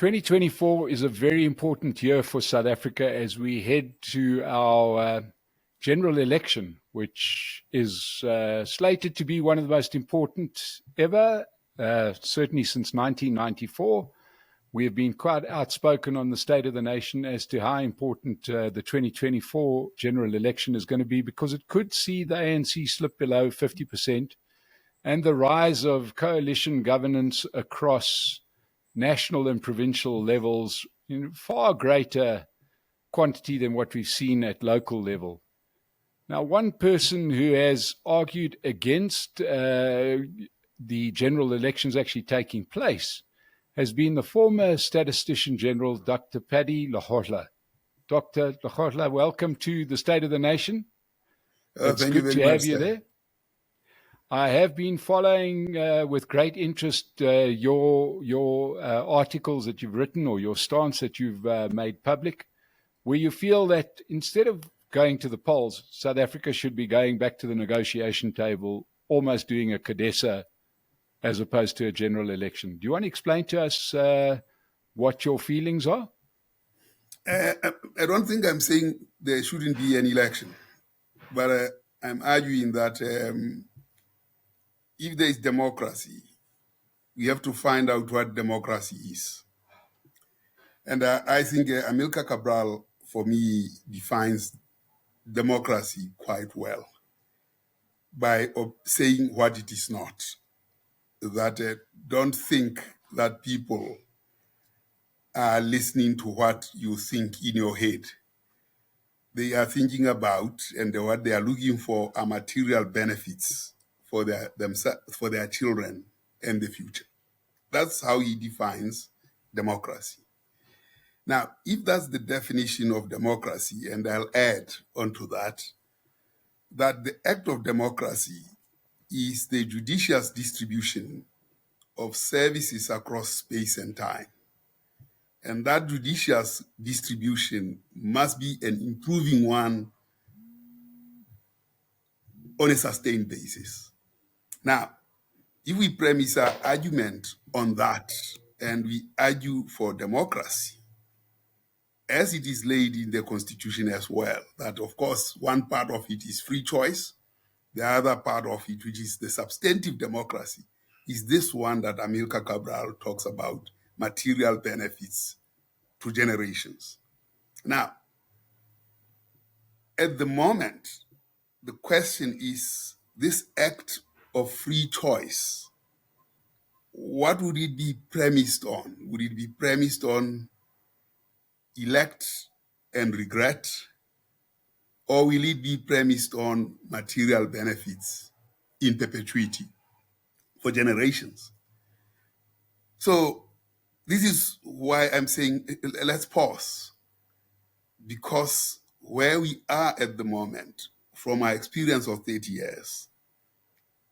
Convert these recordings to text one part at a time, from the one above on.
2024 is a very important year for South Africa as we head to our general election, which is slated to be one of the most important ever, certainly since 1994. We have been quite outspoken on the state of the nation as to how important the 2024 general election is going to be, because it could see the ANC slip below 50% and the rise of coalition governance across national and provincial levels in far greater quantity than what we've seen at local level. Now, one person who has argued against the general elections actually taking place has been the former Statistician General, Dr. Pali Lehohla. Dr. Lehohla, welcome to the State of the Nation. It's good to have you there. I have been following with great interest your articles that you've written, or your stance that you've made public, where you feel that instead of going to the polls, South Africa should be going back to the negotiation table, almost doing a CODESA as opposed to a general election. Do you want to explain to us what your feelings are? I don't think I'm saying there shouldn't be an election, but I'm arguing that if there is democracy, we have to find out what democracy is. And I think Amilcar Cabral, for me, defines democracy quite well by saying what it is not. That don't think that people are listening to what you think in your head. They are thinking about, and what they are looking for are material benefits for their children and the future. That's how he defines democracy. Now, if that's the definition of democracy, and I'll add onto that the act of democracy is the judicious distribution of services across space and time. And that judicious distribution must be an improving one on a sustained basis. Now, if we premise our argument on that, and we argue for democracy, as it is laid in the Constitution as well, that of course one part of it is free choice, the other part of it, which is the substantive democracy, is this one that Amilcar Cabral talks about, material benefits to generations. Now, at the moment, the question is, this act of free choice, what would it be premised on? Would it be premised on elect and regret, or will it be premised on material benefits in perpetuity for generations? So this is why I'm saying let's pause, because where we are at the moment, from our experience of 30 years,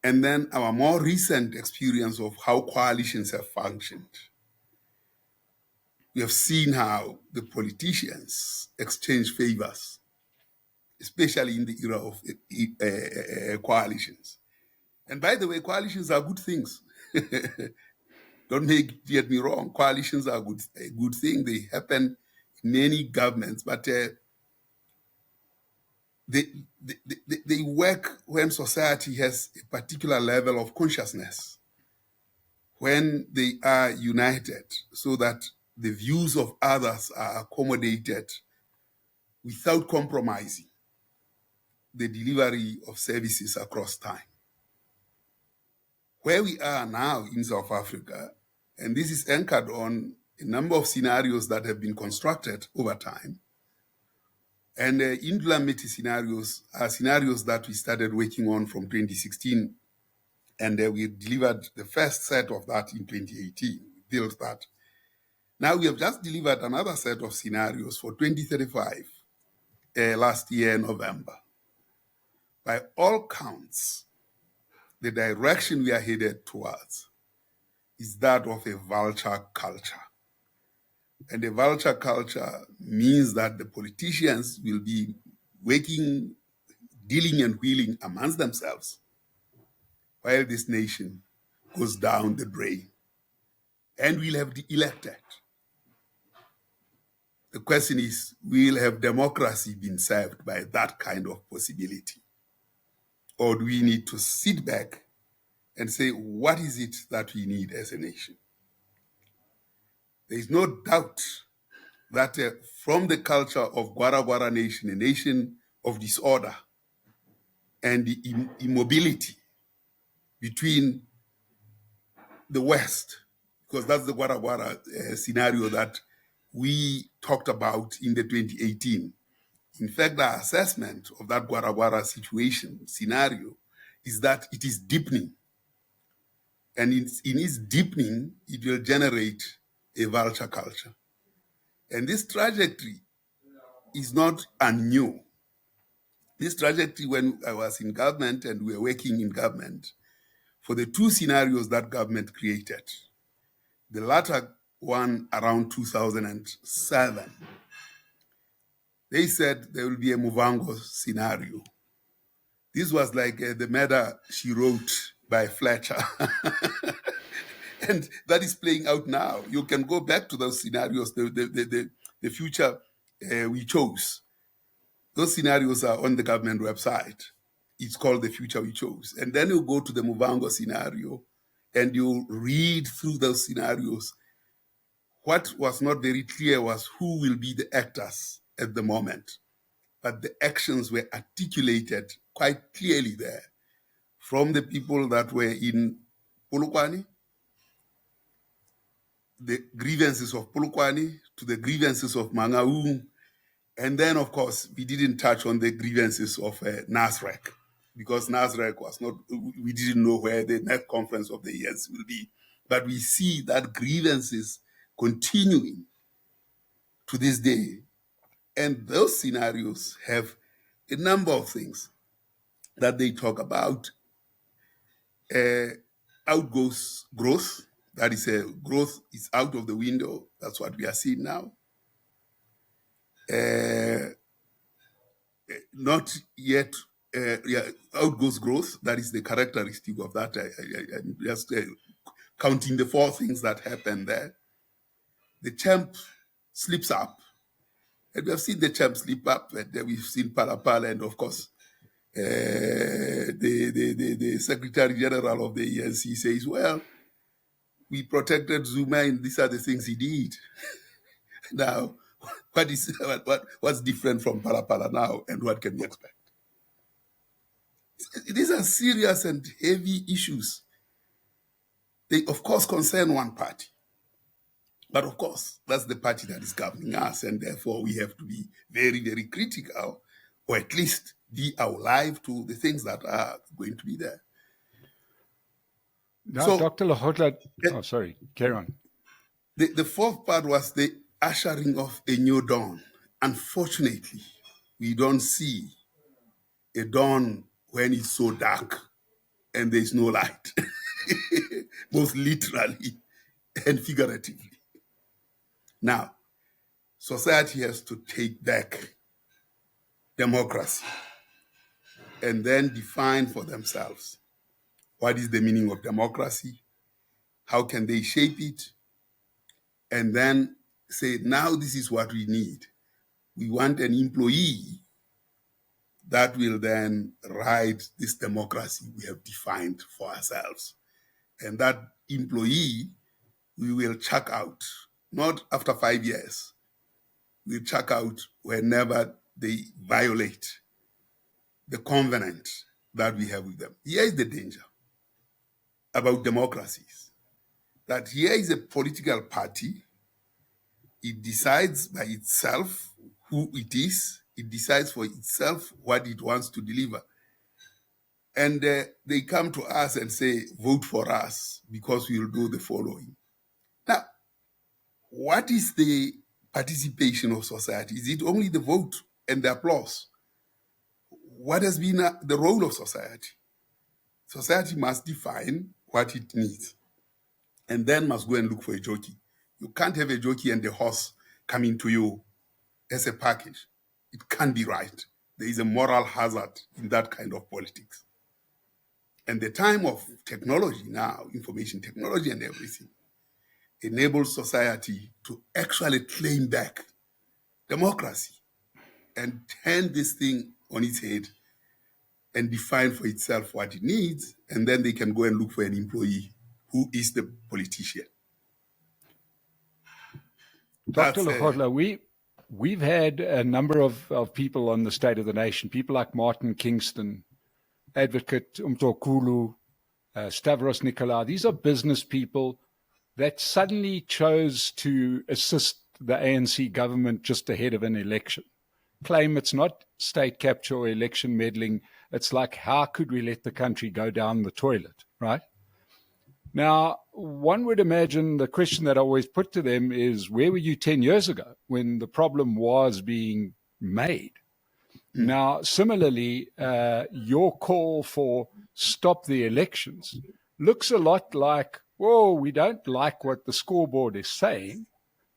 and then our more recent experience of how coalitions have functioned, we have seen how the politicians exchange favors, especially in the era of coalitions. And by the way, coalitions are good things. Don't get me wrong, coalitions are a good thing. They happen in many governments, but they work when society has a particular level of consciousness, when they are united so that the views of others are accommodated without compromising the delivery of services across time. Where we are now in South Africa, and this is anchored on a number of scenarios that have been constructed over time, and Indlamiti scenarios are scenarios that we started working on from 2016, and we delivered the first set of that in 2018. We built that. Now we have just delivered another set of scenarios for 2035 last year, November. By all counts, the direction we are headed towards is that of a vulture culture. And a vulture culture means that the politicians will be working, dealing and wheeling amongst themselves while this nation goes down the drain. And we'll have the elected The question is, will have democracy been served by that kind of possibility? Or do we need to sit back and say, what is it that we need as a nation? There is no doubt that from the culture of Gwara Gwara nation, a nation of disorder and the immobility between the West, because that's the Gwara Gwara scenario that we talked about in the 2018. In fact, the assessment of that Gwara Gwara situation, scenario, is that it is deepening. And in its deepening, it will generate a vulture culture. And this trajectory is not new. This trajectory, when I was in government and we were working in government, for the two scenarios that government created, the latter one around 2007, they said there will be a Muvango scenario. This was like the murder she wrote by Fletcher. And that is playing out now. You can go back to those scenarios, the future we chose. Those scenarios are on the government website. It's called The Future We Chose. And then you go to the Muvango scenario and you read through those scenarios. What was not very clear was who will be the actors at the moment. But the actions were articulated quite clearly there from the people that were in Polokwane, the grievances of Polokwane to the grievances of Mangaung. And then, of course, we didn't touch on the grievances of Nasre, because Nasre was not, we didn't know where the next conference of the years will be. But we see that grievances continuing to this day. And those scenarios have a number of things that they talk about. Out goes growth. That is growth is out of the window. That's what we are seeing now. Not yet, out goes growth. That is the characteristic of that. I'm just counting the four things that happen there. The champ slips up. And we have seen the champ slip up, and we've seen Palapala, and of course, the Secretary General of the ENC says, well, we protected Zuma, and these are the things he did. Now, what's different from Palapala now, and what can we expect? These are serious and heavy issues. They, of course, concern one party. But of course, that's the party that is governing us, and therefore we have to be very, very critical, or at least be alive to the things that are going to be there. Now, so, Dr. Lehohla, oh, sorry, carry on. The fourth part was the ushering of a new dawn. Unfortunately, we don't see a dawn when it's so dark and there's no light, both literally and figuratively. Now, society has to take back democracy and then define for themselves what is the meaning of democracy, how can they shape it, and then say, now this is what we need. We want an employee that will then ride this democracy we have defined for ourselves. And that employee, we will chuck out, not after 5 years. We'll chuck out whenever they violate the covenant that we have with them. Here is the danger about democracies, that here is a political party. It decides by itself who it is. It decides for itself what it wants to deliver. And they come to us and say, vote for us because we will do the following. Now, what is the participation of society? Is it only the vote and the applause? What has been the role of society? Society must define what it needs and then must go and look for a jockey. You can't have a jockey and the horse coming to you as a package. It can't be right. There is a moral hazard in that kind of politics. And the time of technology now, information technology and everything, enables society to actually claim back democracy and turn this thing on its head and define for itself what it needs, and then they can go and look for an employee who is the politician. Dr. Lehohla, we've had a number of people on the State of the Nation, people like Martin Kingston, Advocate Umtokulu, Stavros Nicolau. These are business people that suddenly chose to assist the ANC government just ahead of an election. Claim it's not state capture or election meddling. It's like, how could we let the country go down the toilet, right? Now, one would imagine the question that I always put to them is, where were you 10 years ago when the problem was being made? Now, similarly, your call for stop the elections looks a lot like, whoa, we don't like what the scoreboard is saying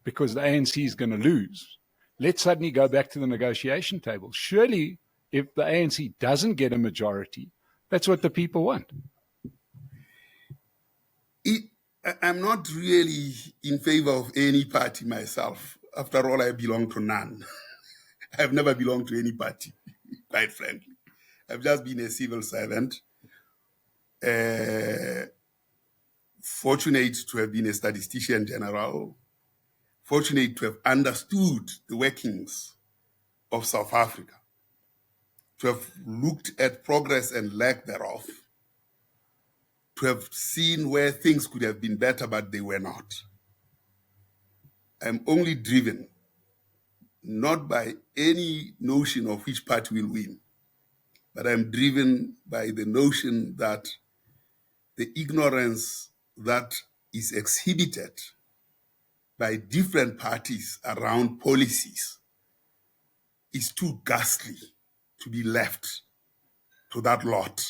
because the ANC is going to lose. Let's suddenly go back to the negotiation table. Surely, if the ANC doesn't get a majority, that's what the people want. I'm not really in favor of any party myself. After all, I belong to none. I've never belonged to any party, quite frankly. I've just been a civil servant, fortunate to have been a statistician general, fortunate to have understood the workings of South Africa, to have looked at progress and lack thereof, to have seen where things could have been better, but they were not. I'm only driven not by any notion of which party will win, but I'm driven by the notion that the ignorance that is exhibited by different parties around policies is too ghastly to be left to that lot.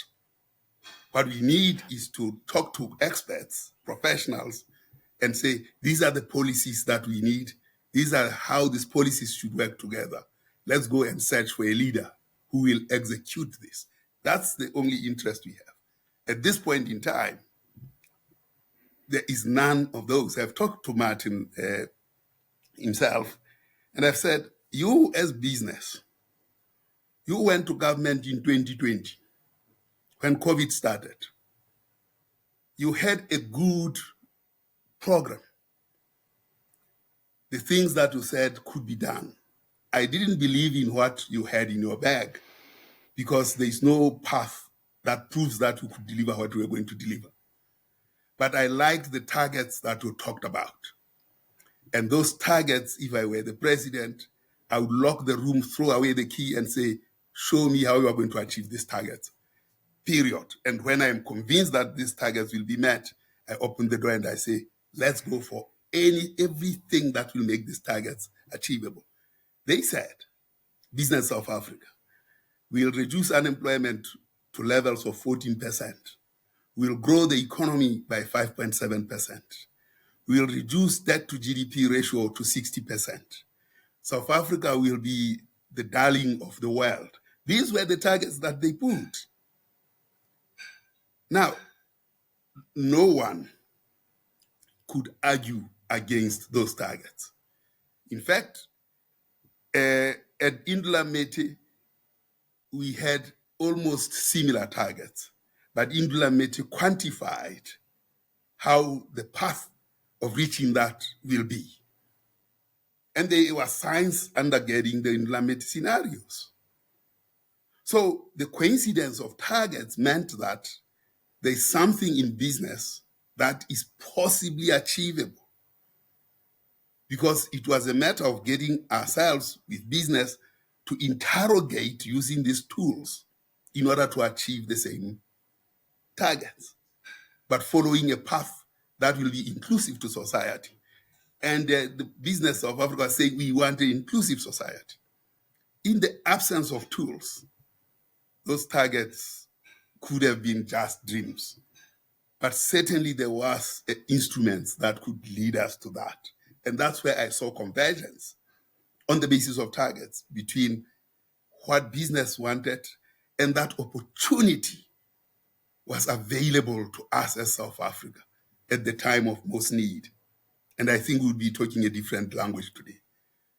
What we need is to talk to experts, professionals, and say, these are the policies that we need. These are how these policies should work together. Let's go and search for a leader who will execute this. That's the only interest we have. At this point in time, there is none of those. I've talked to Martin himself, and I've said, you as business, you went to government in 2020 when COVID started. You had a good program. The things that you said could be done. I didn't believe in what you had in your bag because there is no path that proves that we could deliver what we were going to deliver. But I liked the targets that you talked about. And those targets, if I were the president, I would lock the room, throw away the key and say, show me how you are going to achieve these targets, period. And when I am convinced that these targets will be met, I open the door and I say, let's go for everything that will make these targets achievable. They said, Business South Africa will reduce unemployment to levels of 14%. We'll grow the economy by 5.7%. We'll reduce debt to GDP ratio to 60%. South Africa will be the darling of the world. These were the targets that they put. Now, no one could argue against those targets. In fact, at Indula Mete, we had almost similar targets, but Indula Mete quantified how the path of reaching that will be. And there was science undergirding the Indula Mete scenarios. So the coincidence of targets meant that there's something in business that is possibly achievable, because it was a matter of getting ourselves with business to interrogate using these tools in order to achieve the same targets, but following a path that will be inclusive to society. And the Business of Africa saying we want an inclusive society. In the absence of tools, those targets could have been just dreams. But certainly there was instruments that could lead us to that. And that's where I saw convergence on the basis of targets between what business wanted and that opportunity was available to us as South Africa at the time of most need. And I think we'll be talking a different language today.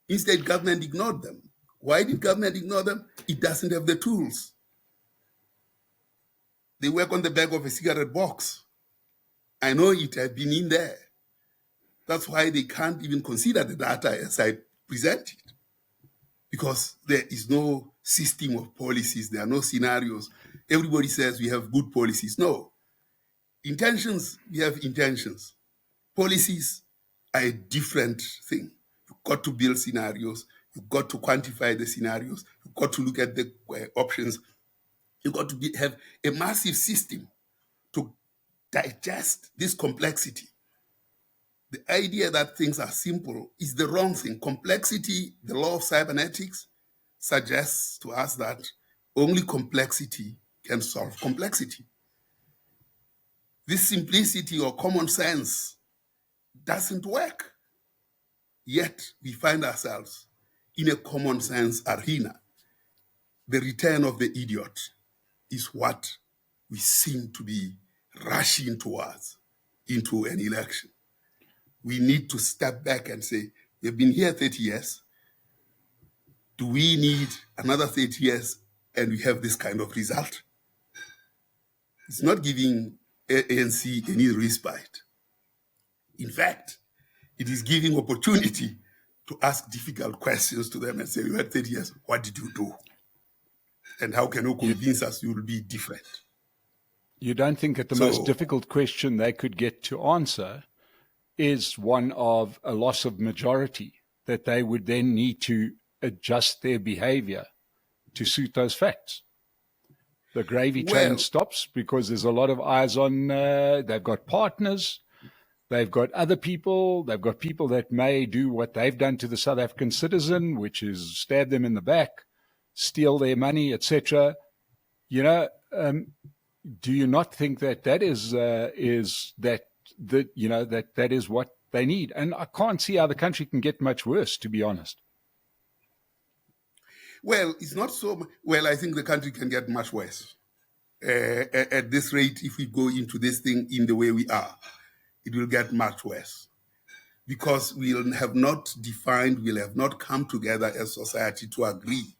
Instead, government ignored them. Why did government ignore them? It doesn't have the tools. They work on the back of a cigarette box. I know it has been in there. That's why they can't even consider the data as I presented, because there is no system of policies. There are no scenarios. Everybody says we have good policies. No. Intentions, we have intentions. Policies are a different thing. You've got to build scenarios. You've got to quantify the scenarios. You've got to look at the options. You've got to have a massive system to digest this complexity. The idea that things are simple is the wrong thing. Complexity, the law of cybernetics, suggests to us that only complexity can solve complexity. This simplicity or common sense doesn't work. Yet we find ourselves in a common sense arena. The return of the idiot is what we seem to be rushing towards into an election. We need to step back and say, we've been here 30 years. Do we need another 30 years and we have this kind of result? It's not giving ANC any respite. In fact, it is giving opportunity to ask difficult questions to them and say, you had 30 years, what did you do? And how can you convince us you will be different? You don't think that the most difficult question they could get to answer is one of a loss of majority, that they would then need to adjust their behavior to suit those facts? The gravy train stops because there's a lot of eyes on, they've got partners, they've got other people, they've got people that may do what they've done to the South African citizen, which is stab them in the back, steal their money, etc. Do you not think that that is what they need? And I can't see how the country can get much worse, to be honest. Well, it's not so well. I think the country can get much worse. At this rate, if we go into this thing in the way we are, it will get much worse, because we'll have not come together as society to agree.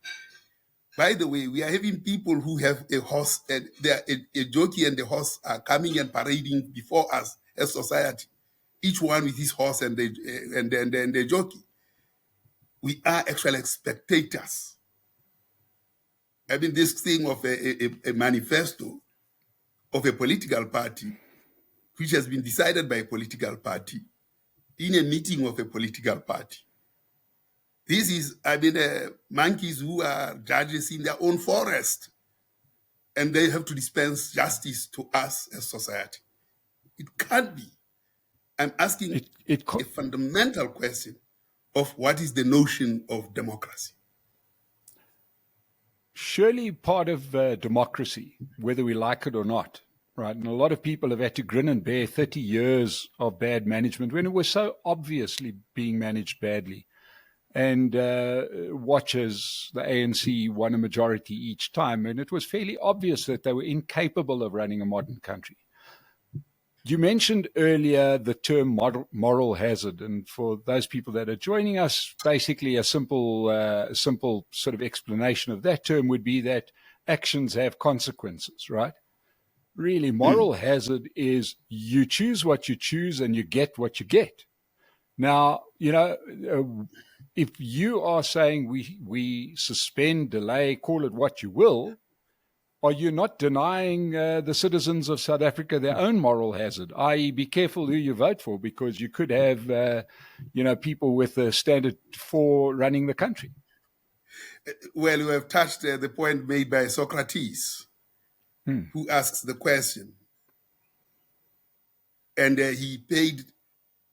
By the way, we are having people who have a horse, and a jockey and the horse are coming and parading before us as society, each one with his horse and the jockey. We are actually spectators. I mean, this thing of a manifesto of a political party, which has been decided by a political party in a meeting of a political party. This is, monkeys who are judges in their own forest, and they have to dispense justice to us as society. It can't be. I'm asking a fundamental question of what is the notion of democracy. Surely part of democracy, whether we like it or not, right? And a lot of people have had to grin and bear 30 years of bad management when it was so obviously being managed badly. And watch as the ANC won a majority each time, and it was fairly obvious that they were incapable of running a modern country. You mentioned earlier the term moral hazard, and for those people that are joining us, basically a simple sort of explanation of that term would be that actions have consequences, right? Really, moral hazard is you choose what you choose and you get what you get. Now, if you are saying we suspend, delay, call it what you will, are you not denying the citizens of South Africa their own moral hazard, i.e. be careful who you vote for, because you could have, people with a standard 4 running the country? Well, you have touched the point made by Socrates, who asks the question. And he paid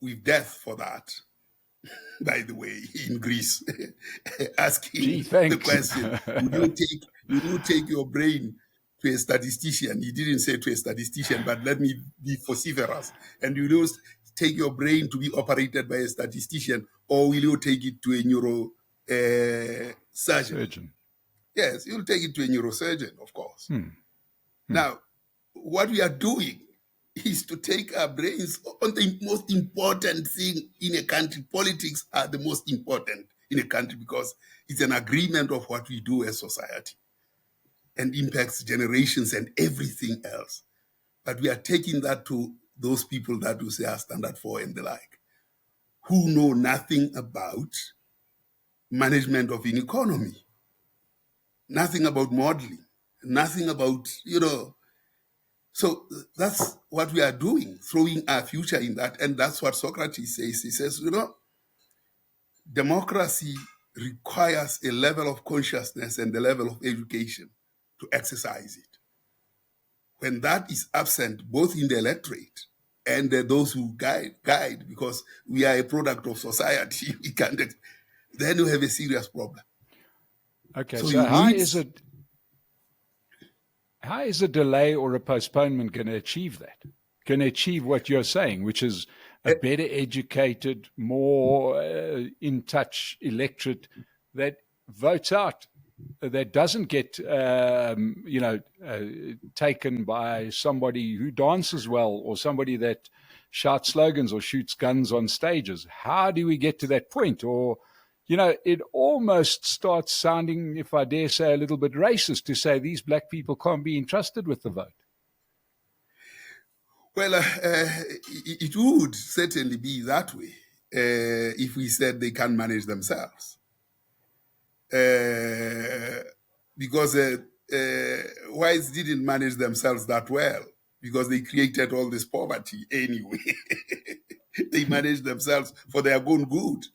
with death for that, by the way, in Greece, asking the question, would you take your brain to a statistician? He didn't say to a statistician, but let me be vociferous. And you will take your brain to be operated by a statistician, or will you take it to a neurosurgeon? Yes, you'll take it to a neurosurgeon, of course. Now, what we are doing is to take our brains on the most important thing in a country. Politics are the most important in a country because it's an agreement of what we do as society and impacts generations and everything else. But we are taking that to those people that we say are standard for and the like, who know nothing about management of an economy, nothing about modeling, nothing about, So that's what we are doing, throwing our future in that. And that's what Socrates says. He says, democracy requires a level of consciousness and a level of education to exercise it. When that is absent, both in the electorate and those who guide, because we are a product of society, we can't, then you have a serious problem. Okay, so how is a delay or a postponement going to achieve that? Going to achieve what you're saying, which is a better educated, more in touch electorate that votes out, that doesn't get taken by somebody who dances well or somebody that shouts slogans or shoots guns on stages. How do we get to that point? Or it almost starts sounding, if I dare say, a little bit racist to say these black people can't be entrusted with the vote. Well, it would certainly be that way if we said they can't manage themselves. Because whites didn't manage themselves that well because they created all this poverty anyway. They managed themselves for their own good,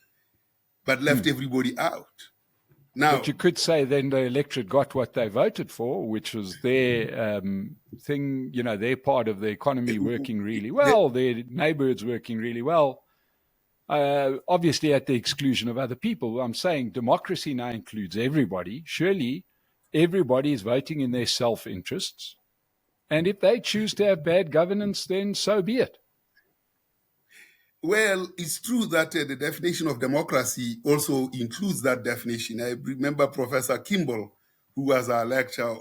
but left everybody out. Now, but you could say then the electorate got what they voted for, which was their thing, their part of the economy working really well, their neighborhoods working really well, obviously at the exclusion of other people. I'm saying democracy now includes everybody. Surely everybody is voting in their self-interests. And if they choose to have bad governance, then so be it. Well, it's true that the definition of democracy also includes that definition. I remember Professor Kimball, who was our lecturer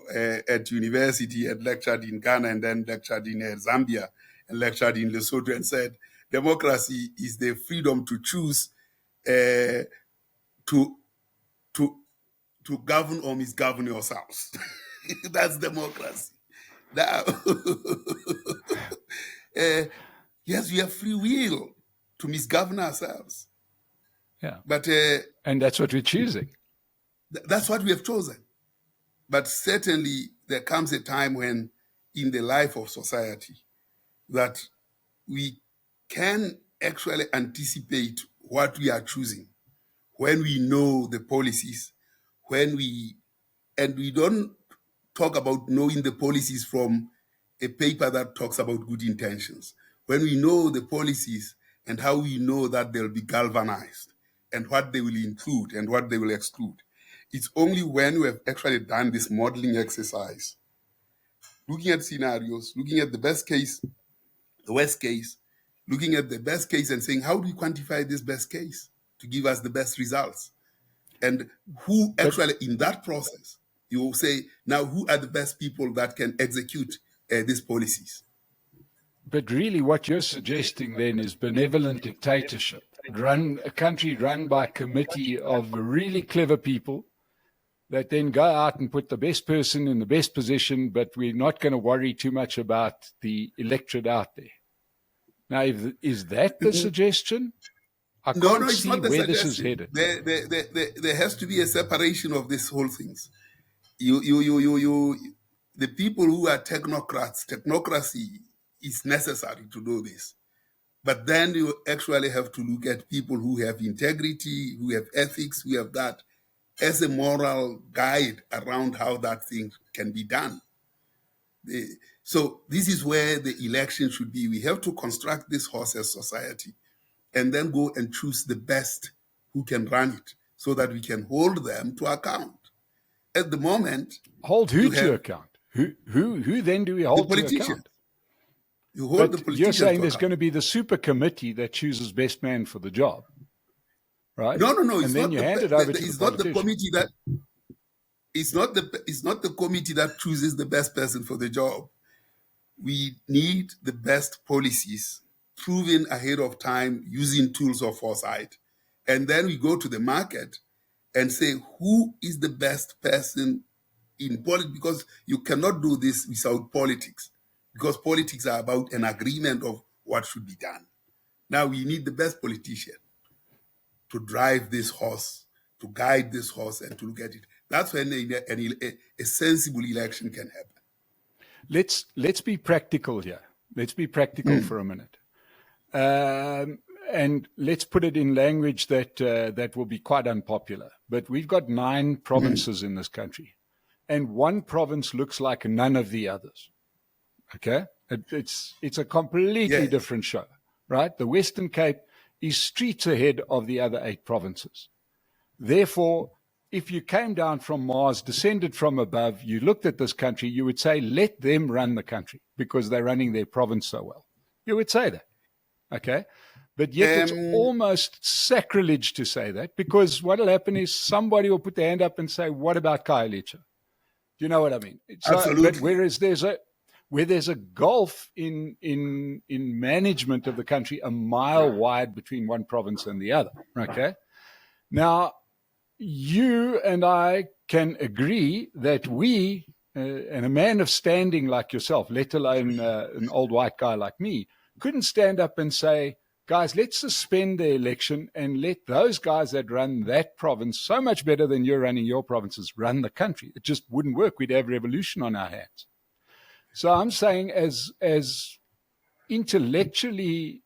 at university, had lectured in Ghana and then lectured in Zambia and lectured in Lesotho, and said, democracy is the freedom to choose to govern or misgovern yourselves. That's democracy. Now, yes, we have free will to misgovern ourselves. Yeah. But and that's what we're choosing. That's what we have chosen. But certainly there comes a time when in the life of society that we can actually anticipate what we are choosing when we know the policies, and we don't talk about knowing the policies from a paper that talks about good intentions. When we know the policies and how we know that they'll be galvanized and what they will include and what they will exclude, it's only when we have actually done this modeling exercise, looking at scenarios, looking at the best case, the worst case, looking at the best case and saying, how do we quantify this best case to give us the best results? And who actually, in that process, you will say, now who are the best people that can execute these policies? But really what you're suggesting then is benevolent dictatorship. A country run by a committee of really clever people that then go out and put the best person in the best position, but we're not going to worry too much about the electorate out there. Now, is that the suggestion? I can't see where this is headed. There has to be a separation of these whole things. The people who are technocrats, technocracy is necessary to do this. But then you actually have to look at people who have integrity, who have ethics, who have that as a moral guide around how that thing can be done. So this is where the election should be. We have to construct this horse as society and then go and choose the best who can run it so that we can hold them to account. At the moment... Hold who to account? Who then do we hold to account? You hold the politicians. You're saying there's going to be the super committee that chooses best man for the job, right? No. And then you hand it over to it's not the committee that... It's not the committee that chooses the best person for the job. We need the best policies proven ahead of time using tools of foresight And then we go to the market and say, who is the best person in politics? Because you cannot do this without politics, because politics are about an agreement of what should be done. Now we need the best politician to drive this horse, to guide this horse, and to look at it. That's when a sensible election can happen. Let's be practical here. Let's be practical for a minute. And let's put it in language that will be quite unpopular. But we've got 9 provinces in this country, and one province looks like none of the others. Okay? It's a completely different show, right? The Western Cape is streets ahead of the other 8 provinces. Therefore, if you came down from Mars, descended from above, you looked at this country, you would say, let them run the country because they're running their province so well. You would say that. Okay? But yet it's almost sacrilege to say that, because what will happen is somebody will put their hand up and say, what about cohesion? Do you know what I mean? Absolutely. But whereas there's a gulf in management of the country a mile wide between one province and the other. Okay? Now, you and I can agree that we, and a man of standing like yourself, let alone an old white guy like me, couldn't stand up and say, guys, let's suspend the election and let those guys that run that province so much better than you're running your provinces run the country. It just wouldn't work. We'd have revolution on our hands. So I'm saying, as intellectually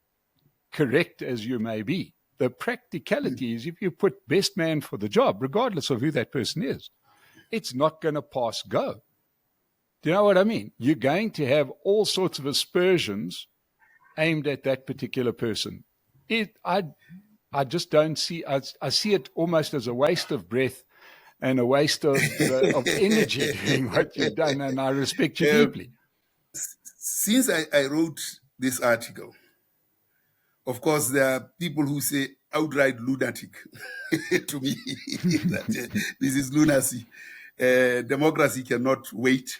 correct as you may be, the practicality is if you put best man for the job, regardless of who that person is, it's not going to pass go. Do you know what I mean? You're going to have all sorts of aspersions aimed at that particular person. I just don't see, I see it almost as a waste of breath and a waste of energy doing what you've done, and I respect you deeply. Since I wrote this article, of course, there are people who say outright lunatic to me that this is lunacy. Democracy cannot wait.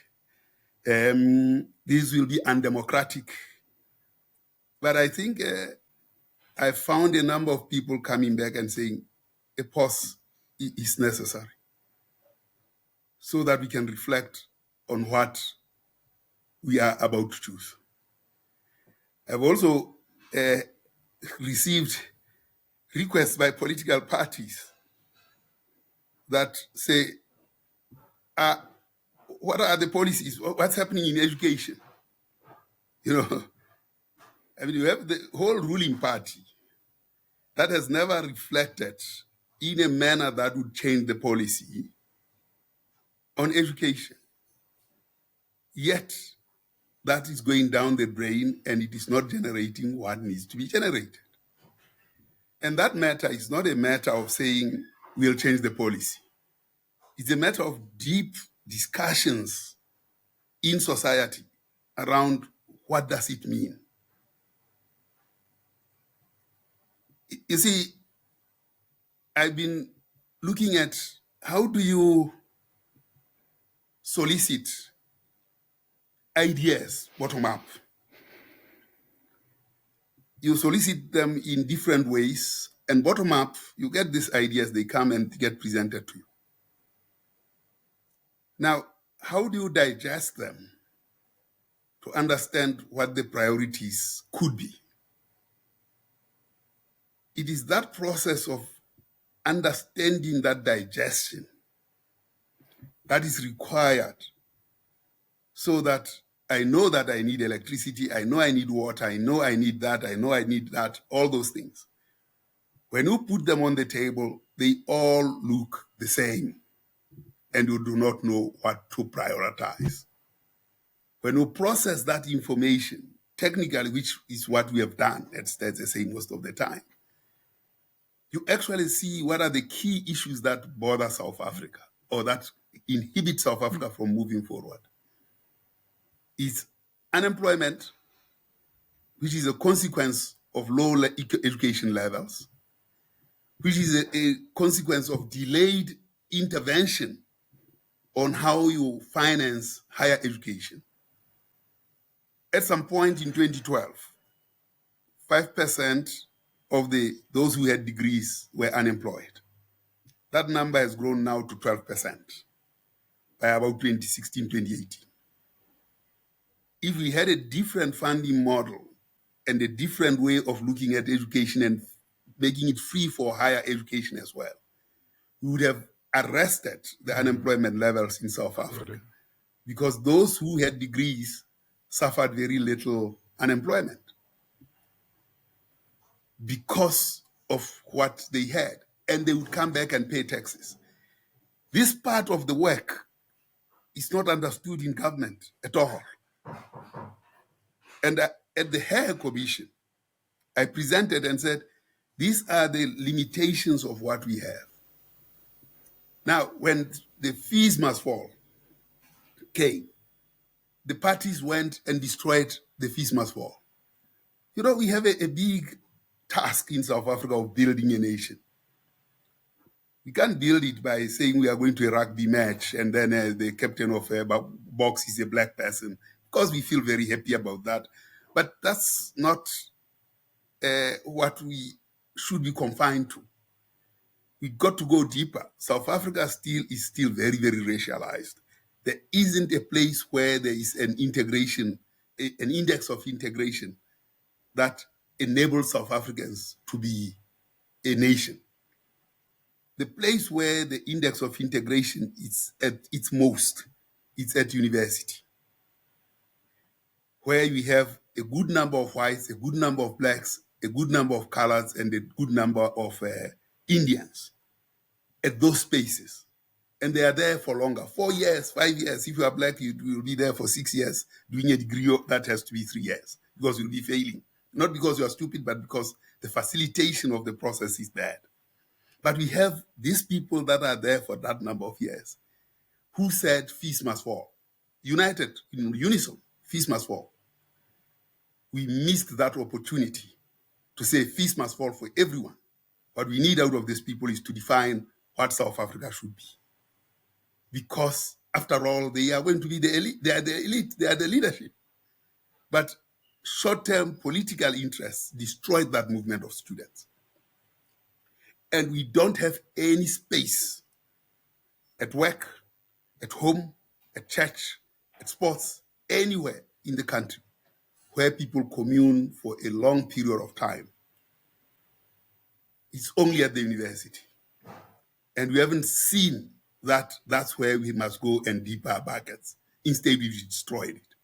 This will be undemocratic. But I think I found a number of people coming back and saying a pause is necessary so that we can reflect on what we are about to choose. I've also received requests by political parties that say, what are the policies? What's happening in education? You know, I mean, you have the whole ruling party that has never reflected in a manner that would change the policy on education. Yet, that is going down the drain and it is not generating what needs to be generated. And that matter is not a matter of saying we'll change the policy. It's a matter of deep discussions in society around what does it mean. You see, I've been looking at how do you solicit ideas bottom up. You solicit them in different ways, and bottom up, you get these ideas, they come and get presented to you. Now, how do you digest them to understand what the priorities could be? It is that process of understanding that digestion that is required so that I know that I need electricity, I know I need water, I know I need that, I know I need that, all those things. When you put them on the table, they all look the same, and you do not know what to prioritize. When you process that information, technically, which is what we have done at Stats SA most of the time, you actually see what are the key issues that bother South Africa or that inhibit South Africa from moving forward. It's unemployment, which is a consequence of low education levels, which is a consequence of delayed intervention on how you finance higher education. At some point in 2012, 5% of those who had degrees were unemployed. That number has grown now to 12% by about 2016, 2018. If we had a different funding model and a different way of looking at education and making it free for higher education as well, we would have arrested the unemployment levels in South Africa, because those who had degrees suffered very little unemployment because of what they had, and they would come back and pay taxes. This part of the work is not understood in government at all. And at the Hare Commission, I presented and said, these are the limitations of what we have. Now, when the fees must fall came, the parties went and destroyed the fees must fall. You know, we have a big task in South Africa of building a nation. We can't build it by saying we are going to a rugby match and then the captain of a box is a black person, because we feel very happy about that. But that's not what we should be confined to. We got to go deeper. South Africa is still very, very racialized. There isn't a place where there is an integration, an index of integration that enables South Africans to be a nation. The place where the index of integration is at its most, it's at university, where we have a good number of whites, a good number of blacks, a good number of colors, and a good number of Indians at those spaces. And they are there for longer, 4 years, 5 years. If you are black, you will be there for 6 years doing a degree that has to be 3 years, because you'll be failing. Not because you are stupid, but because the facilitation of the process is bad. But we have these people that are there for that number of years who said fees must fall. United, in unison, fees must fall. We missed that opportunity to say fees must fall for everyone. What we need out of these people is to define what South Africa should be. Because after all, they are going to be the elite. They are the elite. They are the leadership. But short-term political interests destroyed that movement of students. And we don't have any space at work, at home, at church, at sports, anywhere in the country where people commune for a long period of time. It's only at the university. And we haven't seen that that's where we must go and dip our buckets. Instead, we've destroyed it.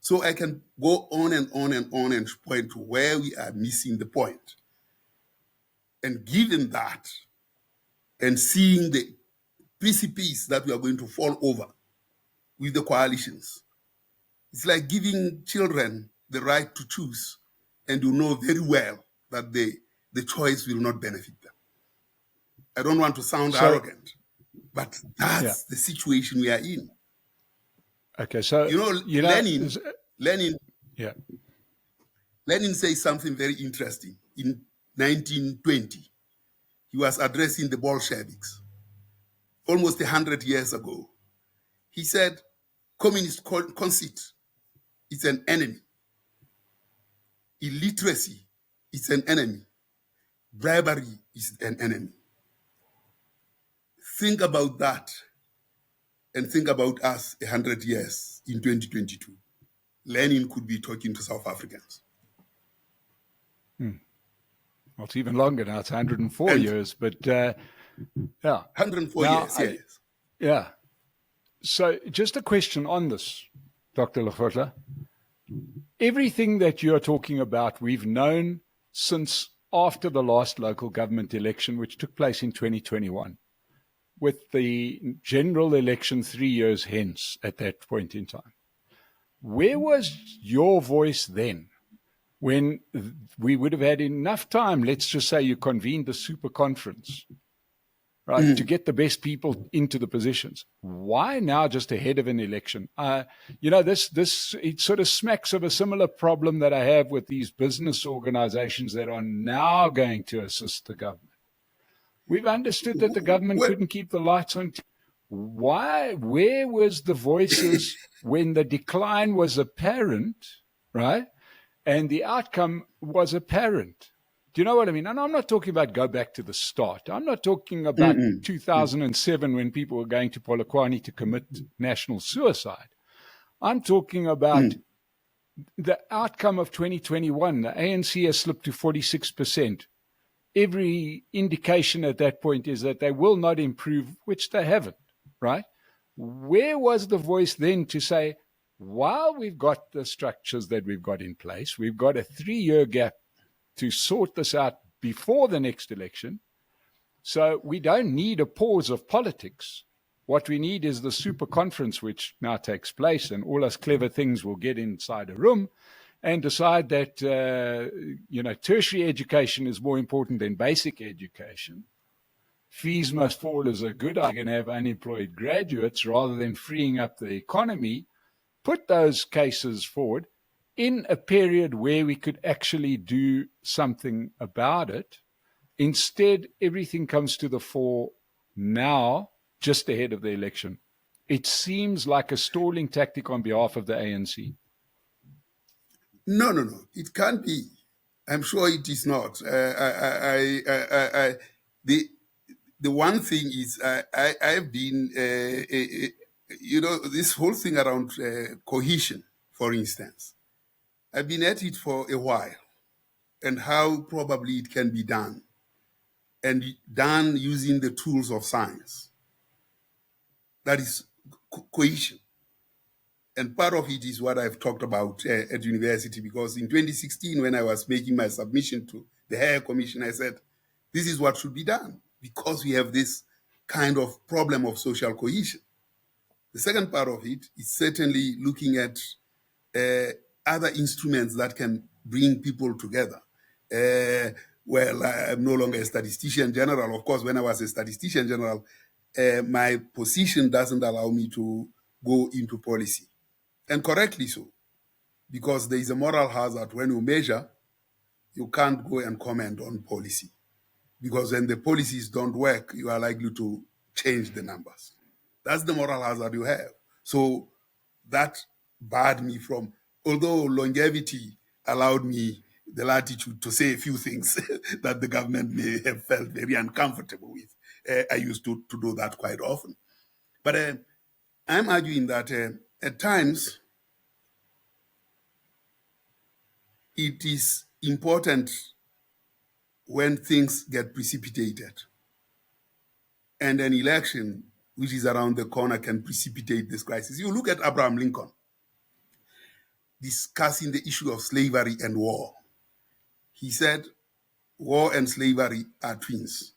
So I can go on and on and on and point to where we are missing the point. And given that, and seeing the precipice that we are going to fall over with the coalitions, it's like giving children the right to choose, and you know very well that the choice will not benefit them. I don't want to sound arrogant, but that's the situation we are in. Okay, so Lenin says something very interesting. In 1920, he was addressing the Bolsheviks almost 100 years ago. He said, communist conceit is an enemy. Illiteracy is an enemy. Bribery is an enemy. Think about that and think about us 100 years in 2022. Lenin could be talking to South Africans. Well, it's even longer now. It's 104 years, but yeah. 104 years, yes. Yeah. So just a question on this, Dr. Lehohla. Everything that you're talking about, we've known since after the last local government election, which took place in 2021, with the general election 3 years hence at that point in time. Where was your voice then? When we would have had enough time, let's just say you convened the super conference, right, to get the best people into the positions. Why now just ahead of an election? It sort of smacks of a similar problem that I have with these business organizations that are now going to assist the government. We've understood that the government couldn't keep the lights on. Why? Where was the voices when the decline was apparent, right? And the outcome was apparent. Do you know what I mean? And I'm not talking about go back to the start. I'm not talking about 2007 when people were going to Polokwane to commit national suicide. I'm talking about the outcome of 2021. The ANC has slipped to 46%. Every indication at that point is that they will not improve, which they haven't, right? Where was the voice then to say, while we've got the structures that we've got in place, we've got a 3-year gap to sort this out before the next election. So we don't need a pause of politics. What we need is the super conference, which now takes place, and all us clever things will get inside a room and decide that, tertiary education is more important than basic education. Fees must fall as a good. I can have unemployed graduates rather than freeing up the economy. Put those cases forward in a period where we could actually do something about it. Instead, everything comes to the fore now, just ahead of the election. It seems like a stalling tactic on behalf of the ANC. No. It can't be. I'm sure it is not. The one thing is I've been, this whole thing around cohesion, for instance. I've been at it for a while, and how probably it can be done, and done using the tools of science. That is cohesion. And part of it is what I've talked about at university, because in 2016, when I was making my submission to the Higher Commission, I said, this is what should be done, because we have this kind of problem of social cohesion. The second part of it is certainly looking at other instruments that can bring people together. I'm no longer a statistician general. Of course, when I was a statistician general, my position doesn't allow me to go into policy. And correctly so, because there is a moral hazard. When you measure, you can't go and comment on policy, because when the policies don't work, you are likely to change the numbers. That's the moral hazard you have. So that barred me from, although longevity allowed me the latitude to say a few things that the government may have felt very uncomfortable with. I used to do that quite often. But I'm arguing that at times it is important when things get precipitated, and an election which is around the corner can precipitate this crisis. You look at Abraham Lincoln discussing the issue of slavery and war. He said, war and slavery are twins.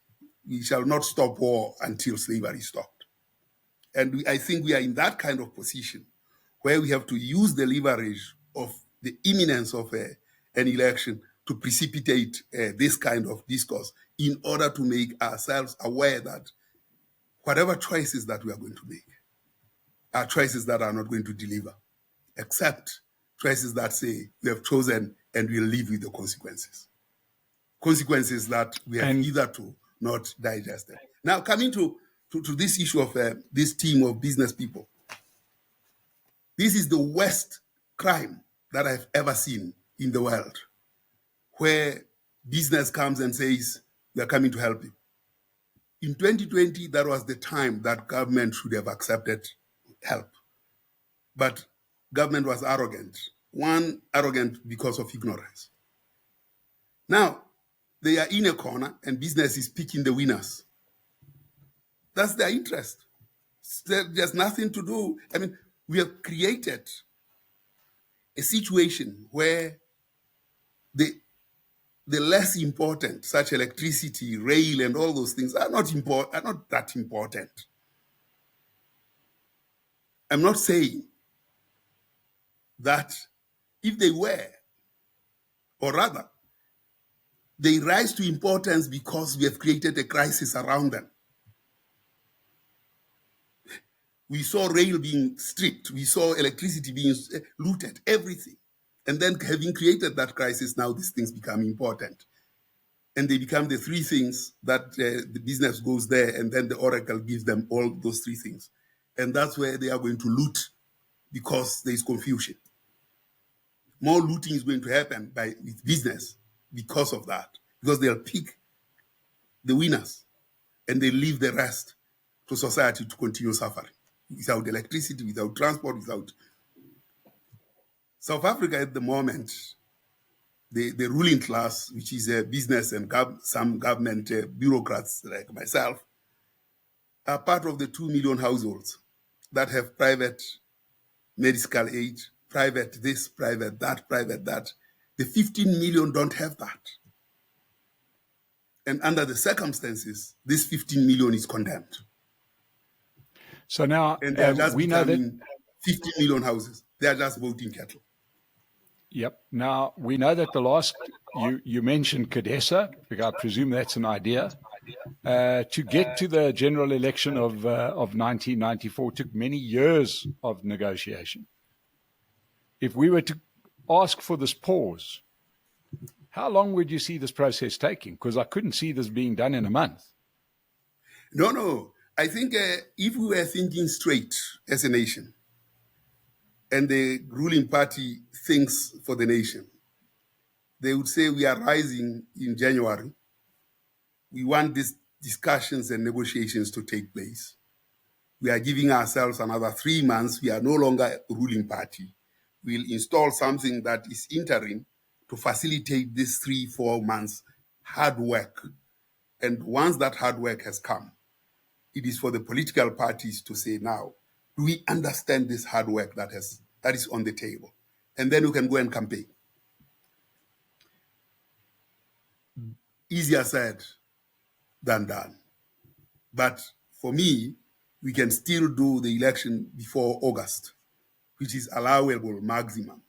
We shall not stop war until slavery is stopped. And I think we are in that kind of position where we have to use the leverage of the imminence of an election to precipitate this kind of discourse in order to make ourselves aware that whatever choices that we are going to make are choices that are not going to deliver, except choices that say we have chosen and we'll live with the consequences. Consequences that we have hitherto not digested. Now, coming to this issue of this team of business people, this is the worst crime that I've ever seen in the world, where business comes and says, we are coming to help you. In 2020, that was the time that government should have accepted help. But government was arrogant. One, arrogant because of ignorance. Now, they are in a corner and business is picking the winners. That's their interest. There's nothing to do. I mean, we have created a situation where the less important, such electricity, rail, and all those things are not that important. I'm not saying that if they were, or rather, they rise to importance because we have created a crisis around them. We saw rail being stripped. We saw electricity being looted, everything. And then having created that crisis, now these things become important. And they become the three things that the business goes there, and then the oracle gives them all those three things. And that's where they are going to loot, because there is confusion. More looting is going to happen with business because of that. because they'll pick the winners and they leave the rest to society to continue suffering without electricity, without transport, without... South Africa at the moment, the ruling class, which is business and some government bureaucrats like myself, are part of the 2 million households that have private medical aid, private this, private that, private that. The 15 million don't have that. And under the circumstances, this 15 million is condemned. So now and they're just we know that 50 million houses. They're just voting cattle. Yep. Now, we know that the last, you mentioned CODESA, because I presume that's an idea. To get to the general election of 1994 took many years of negotiation. If we were to ask for this pause, how long would you see this process taking? Because I couldn't see this being done in a month. No. I think if we were thinking straight as a nation, and the ruling party thinks for the nation, they would say we are rising in January. We want these discussions and negotiations to take place. We are giving ourselves another 3 months. We are no longer a ruling party. We'll install something that is interim to facilitate this 3-4 months hard work. And once that hard work has come, it is for the political parties to say now, do we understand this hard work that is on the table? And then we can go and campaign. Easier said than done. But for me, we can still do the election before August, which is allowable maximum,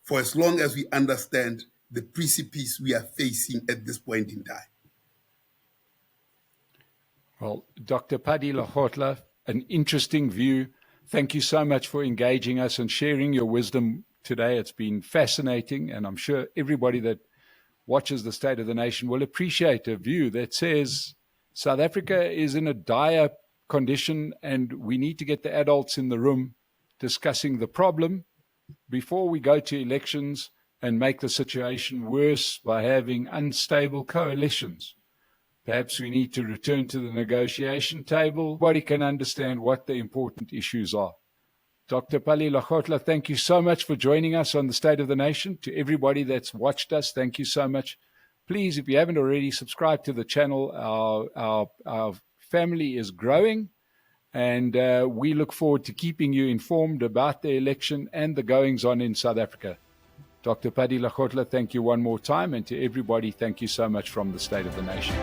for as long as we understand the precipice we are facing at this point in time. Well, Dr. Pali Lehohla, an interesting view. Thank you so much for engaging us and sharing your wisdom today. It's been fascinating, and I'm sure everybody that watches the State of the Nation will appreciate a view that says South Africa is in a dire condition and we need to get the adults in the room discussing the problem before we go to elections and make the situation worse by having unstable coalitions. Perhaps we need to return to the negotiation table. Everybody can understand what the important issues are. Dr. Pali Lehohla, thank you so much for joining us on the State of the Nation. To everybody that's watched us, thank you so much. Please, if you haven't already, subscribe to the channel. Our family is growing, and we look forward to keeping you informed about the election and the goings-on in South Africa. Dr. Pali Lehohla, thank you one more time, and to everybody, thank you so much from the State of the Nation.